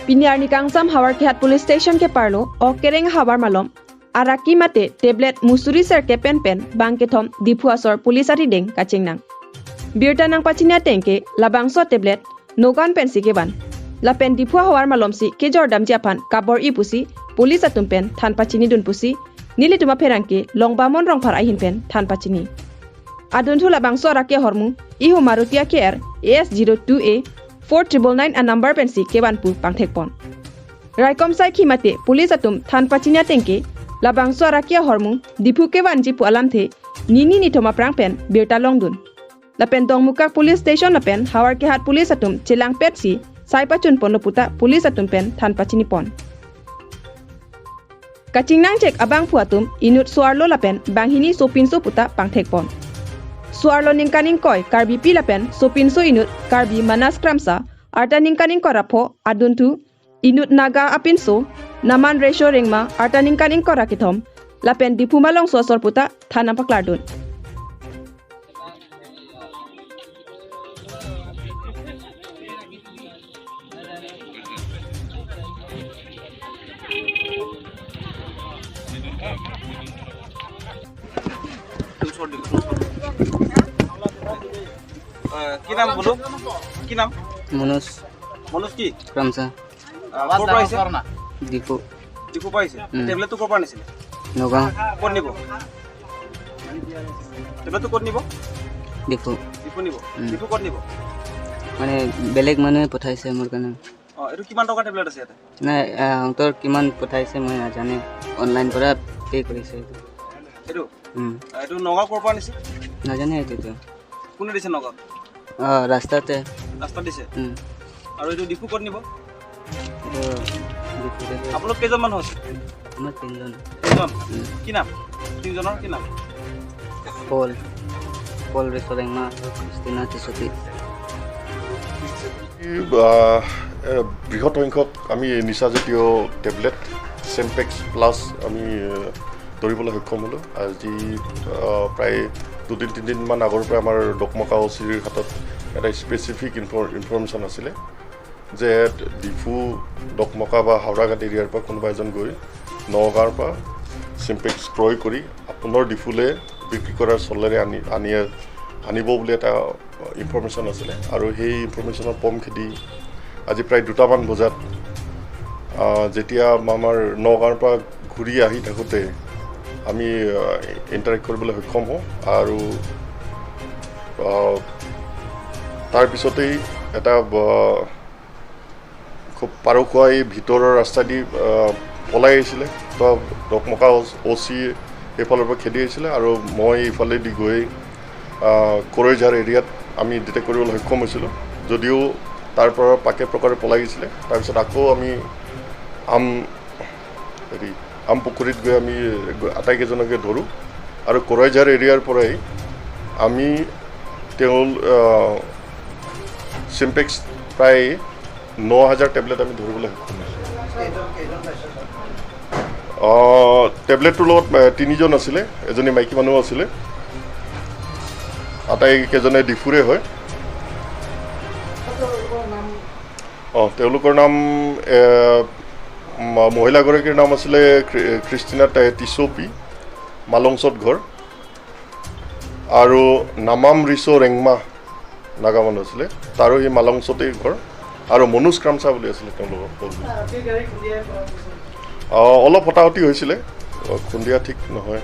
Pinyarni kangsam Havarkehat Police Station keparlo Ok Kereng havar malom araki mate tablet musuri sirkep pen bangketom Diphu asor police ati deng kachingnang. Birta nang pachini atengke labangso tablet Nagaon pen si kewan. Lapen Diphu havar malomsi kejor aphan kebor I pusi police atum pen than pachini dun pusi nelitum pherangke Longbamon Rongphar ahin pen than pachini. Adunthu labangso araki hormu ihu maruti ake-er AS02A 4999 a number pen si kewan pu pangthekpon. Raikom sai khimate police atum than pachini atengke labangso araki hormu Diphu kewan jipu alamthe nini thoma prang pen Birta longdun. Lapen dongmukak police station lapen Havarkehat Police atum chilang pet si sai pachun pon loputa police atum pen than pachini pon. Kachingnang cek abang pu atum inut suarlo lapen banghini sopinso puta pangthekpon. Suarlo ningkaning koi karbi pilapen sopinso inut karbi Manas Kramsa arta ningkaning korapho Adunthu inut naga apinso Naman Resho Rengma arta ningkaning korakithom lapen Diphu Malongso sorputa thana paklardun. কি নাম বলো কি নাম Manas কি Kramsa কোৰ পাইছে Diphu Tiku পাইছে টেবলেটটো কোৰ পৰা নিছিলে Nagaon ক'ত নিব টেবলেটটো ক'ত নিব Diphu টিকু নিব টিকু ক'ত নিব মানে বেলেগ মানুহে পঠাইছে মোৰ কাৰণে এইটো কিমান টকা টেবলেট আছে ইয়াতে নাই অন্তৰ কিমান পঠাইছে মই নাজানে অনলাইন পৰা পে কৰিছে এইটো এইটো নগাঁও ক'ৰ পৰা নিছে নাজানে এইটো কোনে দিছে নগাঁও ৰাস্তাতে ৰাস্তা দিছে আৰু এইটো ডিপু ক'ত নিব Diphu আপোনালোক কেইজন মানুহ আছে আমাৰ তিনিজন কি নাম তিনিজনৰ কি নাম Pol Resho Rengma Christina Tisoti বৃহৎ সংখ্যক আমি নিচাজাতীয় টেবলেট চেম্পেক্স প্লাছ আমি ধৰিবলৈ সক্ষম হ'লোঁ আজি প্ৰায় 2-3 দিনমান আগৰ পৰা আমাৰ ডকমকা চিৰিৰ হাতত এটা স্পেচিফিক ইনফৰমেশ্যন আছিলে যে ডিফু ডকমকা বা হাওৰাঘাট এৰিয়াৰ পৰা কোনোবা এজন গৈ নগাঁৱৰ পৰা চেম্পেক্স ক্ৰয় কৰি আপোনাৰ ডিফুলে বিক্ৰী কৰাৰ চলেৰে আনিব বুলি এটা ইনফৰমেশ্যন আছিলে আৰু সেই ইনফৰমেশ্যনৰ পম খেদি আজি প্ৰায় 2টামান বজাত যেতিয়া আমাৰ নগাঁৱৰ পৰা ঘূৰি আহি থাকোঁতে আমি ইণ্টাৰেক্ট কৰিবলৈ সক্ষম হওঁ আৰু তাৰপিছতেই এটা খুব পাৰখুৱাই ভিতৰৰ ৰাস্তা দি পলাই আহিছিলে তো ডকমকা OC এইফালৰ পৰা খেদি আহিছিলে আৰু মই এইফালেদি গৈ কৰৈঝাৰ এৰিয়াত আমি ডিটেক্ট কৰিবলৈ সক্ষম হৈছিলোঁ যদিও তাৰ পৰা পাকে প্ৰকাৰে পলাই গৈছিলে তাৰপিছত আকৌ আমি আম পুখুৰীত গৈ আমি আটাইকেইজনকে ধৰোঁ আৰু কৰৈঝাৰ এৰিয়াৰ পৰাই আমি চিম্পেক্স প্ৰায় 9,000 টেবলেট আমি ধৰিবলৈ সক্ষম হৈছোঁ টেবলেটটোৰ লগত 3জন আছিলে এজনী মাইকী মানুহ আছিলে আটাইকেইজনে ডিফুৰে হয় তেওঁলোকৰ নাম মহিলাগৰাকীৰ নাম আছিলে ক্ৰিষ্টিনা টিছপি মালংছত ঘৰ আৰু নামান ৰেছো ৰেংমা নাগাৱন আছিলে তাৰো সেই মালংছতেই ঘৰ আৰু মানাস ক্ৰামসা বুলি আছিলে তেওঁলোকৰ অলপ হতাহতি হৈছিলে খুন্দিয়া ঠিক নহয়